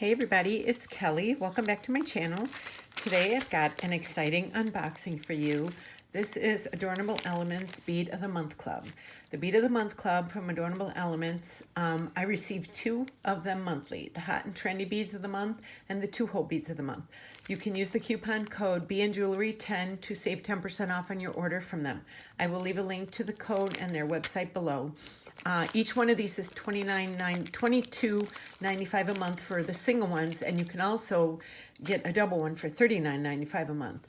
Hey everybody, it's Kelly. Welcome back to my channel. Today I've got an exciting unboxing for you. This is Adornable Elements Bead of the Month Club. The Bead of the Month Club from Adornable Elements, I receive 2 of them monthly, the Hot and Trendy Beads of the Month and the 2-Hole Beads of the Month. You can use the coupon code BeInJewelry10 to save 10% off on your order from them. I will leave a link to the code and their website below. Each one of these is $22.95 a month for the single ones, and you can also get a double one for $39.95 a month.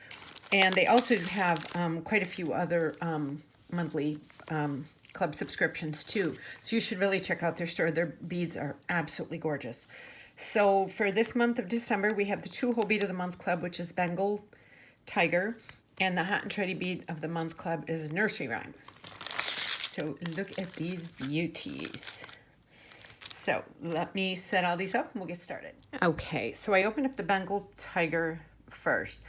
And they also have quite a few other monthly club subscriptions too. So you should really check out their store. Their beads are absolutely gorgeous. So for this month of December, we have the 2-Hole Bead of the Month Club, which is Bengal Tiger, and the Hot and Trendy Bead of the Month Club is Nursery Rhyme. So look at these beauties. So let me set all these up and we'll get started. Okay, so I opened up the Bengal Tiger first.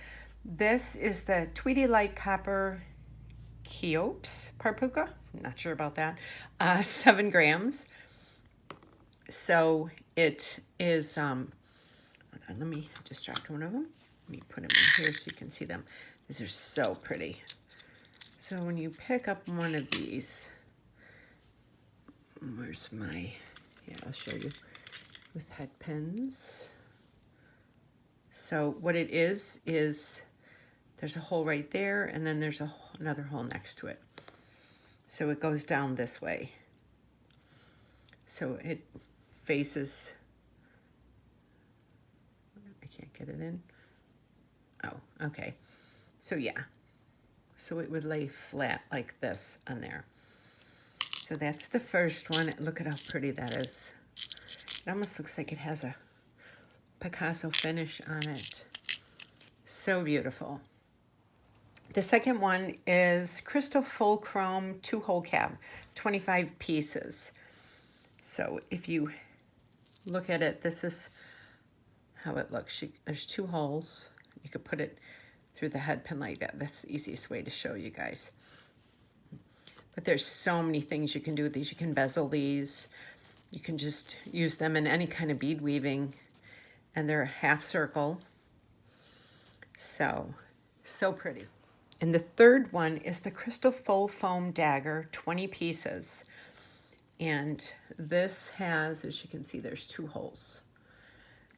This is the Tweedy Light Copper Cheops Parpuka. I'm not sure about that. 7 grams. So it is, hold on, let me distract one of them. Let me put them in here so you can see them. These are so pretty. So when you pick up one of these, where's my, yeah, I'll show you with head pins. So what it is there's a hole right there, and then there's another hole next to it. So it goes down this way. So it faces, I can't get it in. Oh, okay. So yeah. So it would lay flat like this on there. So that's the first one. Look at how pretty that is. It almost looks like it has a Picasso finish on it. So beautiful. The second one is Crystal Full Chrome 2-Hole Cab, 25 pieces. So if you look at it, this is how it looks. There's 2 holes. You could put it through the head pin like that. That's the easiest way to show you guys. But there's so many things you can do with these. You can bezel these. You can just use them in any kind of bead weaving. And they're a half circle. So pretty. And the third one is the Crystal Full Foam Dagger, 20 pieces. And this has, as you can see, there's 2 holes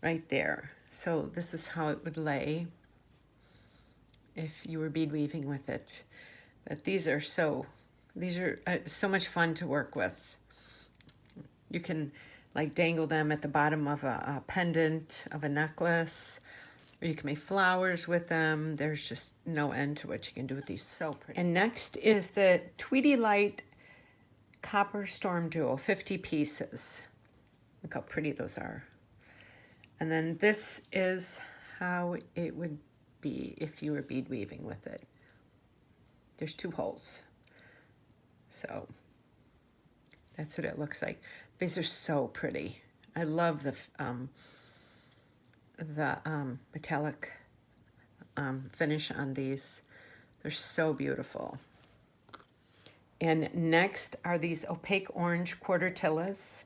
right there. So this is how it would lay if you were bead weaving with it. But these are so much fun to work with. You can like dangle them at the bottom of a pendant of a necklace, or you can make flowers with them. There's just no end to what you can do with these. So pretty. And next is the Tweedy Light Copper Storm Jewel, 50 pieces. Look how pretty those are. And then this is how it would be if you were bead weaving with it. There's 2 holes. So that's what it looks like. These are so pretty. I love the metallic finish on these. They're so beautiful. And next are these opaque orange quartillas.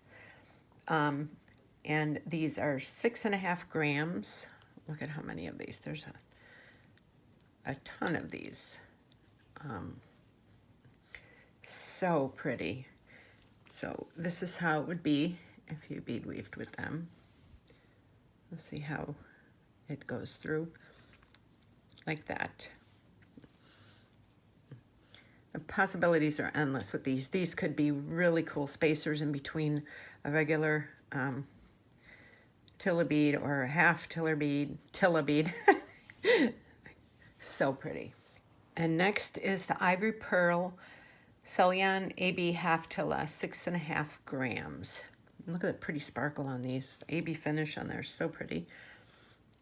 And these are 6.5 grams. Look at how many of these. There's a ton of these. So pretty. So this is how it would be if you bead weaved with them. Let's see how it goes through like that. The possibilities are endless with these. These could be really cool spacers in between a regular tilla bead or a half tilla bead. So pretty. And next is the Ivory Pearl Celion AB Half Tilla, 6.5 grams. Look at the pretty sparkle on these. The AB finish on there is so pretty.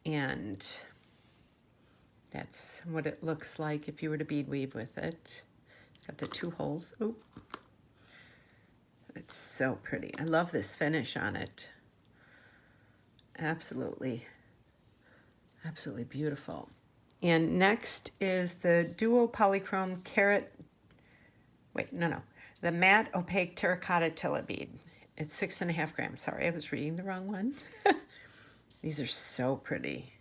And that's what it looks like if you were to bead weave with it. Got the 2 holes. Oh, it's so pretty. I love this finish on it. Absolutely beautiful. And next is the Duo Polychrome Carrot, the Matte Opaque Terracotta Tilla Bead. It's 6.5 grams. Sorry, I was reading the wrong one. These are so pretty.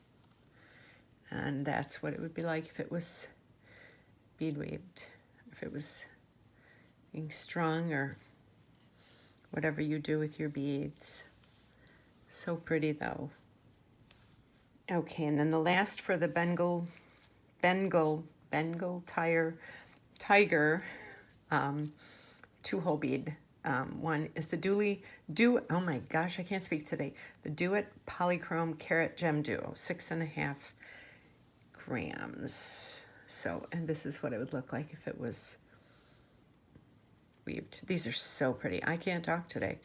And that's what it would be like if it was bead weaved, if it was being strung or whatever you do with your beads. So pretty though. Okay, and then the last for the Bengal Tiger 2-hole bead one is the oh my gosh, I can't speak today. The Do It Polychrome Carat Gem Duo, 6.5 grams. So, and this is what it would look like if it was weaved. These are so pretty. I can't talk today.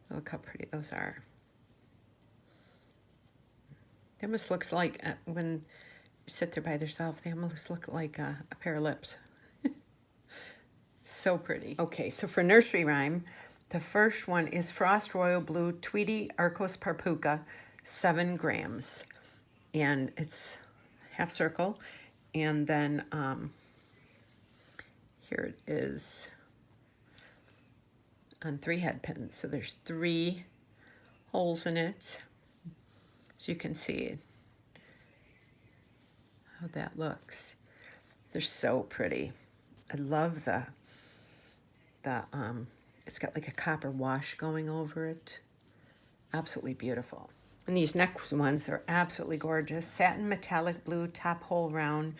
Look how pretty those are. They almost looks like, when you sit there by themselves, they almost look like a pair of lips. So pretty. Okay, so for nursery rhyme, the first one is Frost Royal Blue Tweedy Arcos Parpuca, 7 grams. And it's half circle. And then here it is on 3 head pins. So there's 3 holes in it. So you can see how that looks. They're so pretty. I love it's got like a copper wash going over it. Absolutely beautiful. And these next ones are absolutely gorgeous. Satin metallic blue top hole round,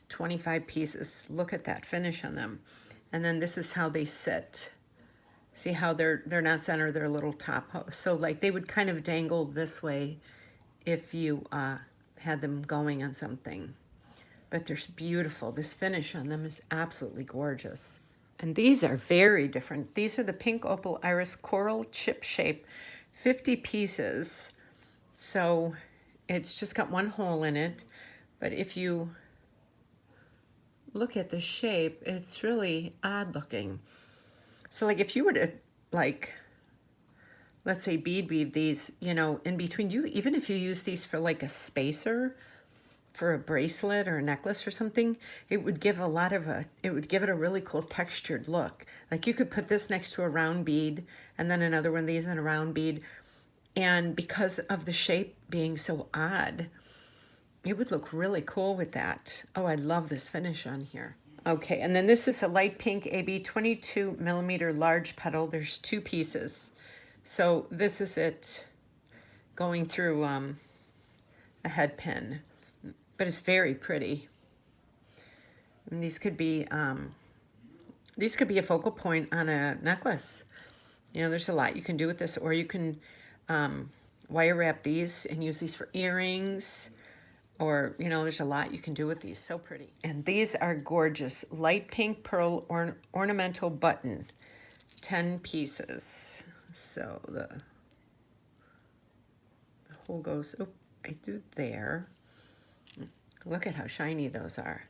25 pieces. Look at that finish on them. And then this is how they sit. See how they're not centered, they're a little top. So like they would kind of dangle this way if you had them going on something. But they're beautiful. This finish on them is absolutely gorgeous. And these are very different. These are the Pink Opal Iris Coral Chip Shape, 50 pieces. So it's just got 1 hole in it. But if you look at the shape, it's really odd looking. So like if you were to like, let's say bead weave these, you know, in between you, even if you use these for like a spacer, for a bracelet or a necklace or something, it would give it a really cool textured look. Like you could put this next to a round bead and then another one of these and a round bead. And because of the shape being so odd, it would look really cool with that. Oh, I love this finish on here. Okay, and then this is a light pink AB 22 millimeter large petal. There's 2 pieces. So this is it going through a head pin. But it's very pretty. And these could be a focal point on a necklace. You know, there's a lot you can do with this, or you can wire wrap these and use these for earrings, or, you know, there's a lot you can do with these. So pretty. And these are gorgeous. Light pink pearl ornamental button, 10 pieces. So the hole goes right through there. Look at how shiny those are.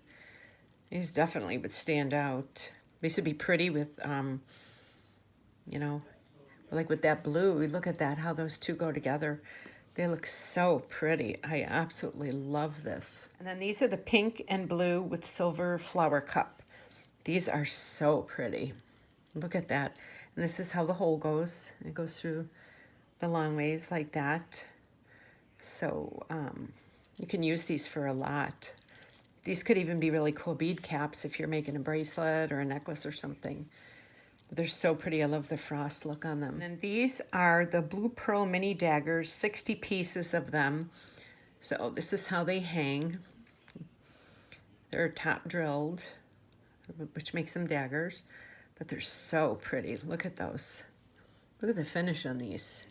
These definitely would stand out. These would be pretty with, you know, like with that blue. Look at that, how those two go together. They look so pretty. I absolutely love this. And then these are the pink and blue with silver flower cup. These are so pretty. Look at that. And this is how the hole goes. It goes through the long ways like that. So, you can use these for a lot. These could even be really cool bead caps if you're making a bracelet or a necklace or something. They're so pretty. I love the frost look on them. And these are the Blue Pearl Mini Daggers, 60 pieces of them. So this is how they hang. They're top drilled, which makes them daggers. But they're so pretty. Look at those. Look at the finish on these.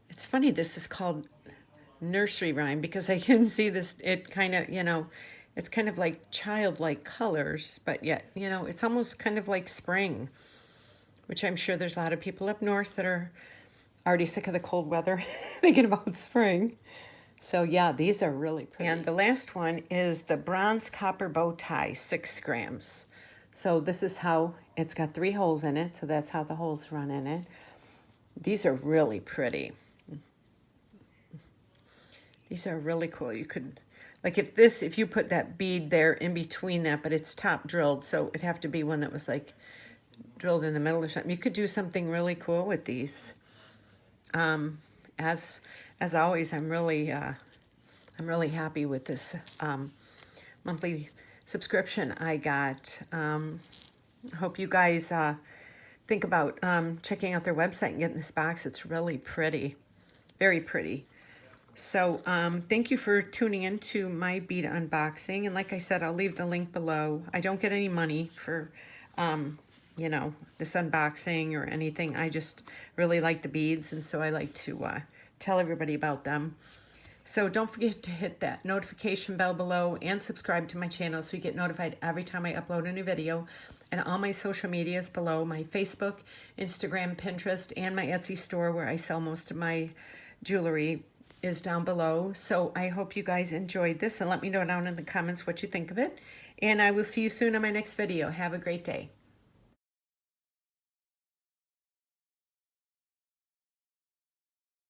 It's funny this is called Nursery Rhyme because I can see this, it kind of, you know, it's kind of like childlike colors, but yet, you know, it's almost kind of like spring, which I'm sure there's a lot of people up north that are already sick of the cold weather thinking about spring. So yeah, these are really pretty. And the last one is the bronze copper bow tie, 6 grams. So this is how, it's got 3 holes in it, so that's how the holes run in it. These are really pretty. These are really cool. You could, like if you put that bead there in between that, but it's top drilled, so it'd have to be one that was like drilled in the middle or something. You could do something really cool with these. as always, I'm really happy with this monthly subscription I got. Hope you guys think about checking out their website and getting this box. It's really pretty, very pretty. So thank you for tuning in to my bead unboxing. And like I said, I'll leave the link below. I don't get any money for, you know, this unboxing or anything. I just really like the beads, and so I like to tell everybody about them. So don't forget to hit that notification bell below and subscribe to my channel so you get notified every time I upload a new video. And all my social media is below: my Facebook, Instagram, Pinterest, and my Etsy store where I sell most of my jewelry is down below. So I hope you guys enjoyed this, and let me know down in the comments what you think of it. And I will see you soon on my next video. Have a great day.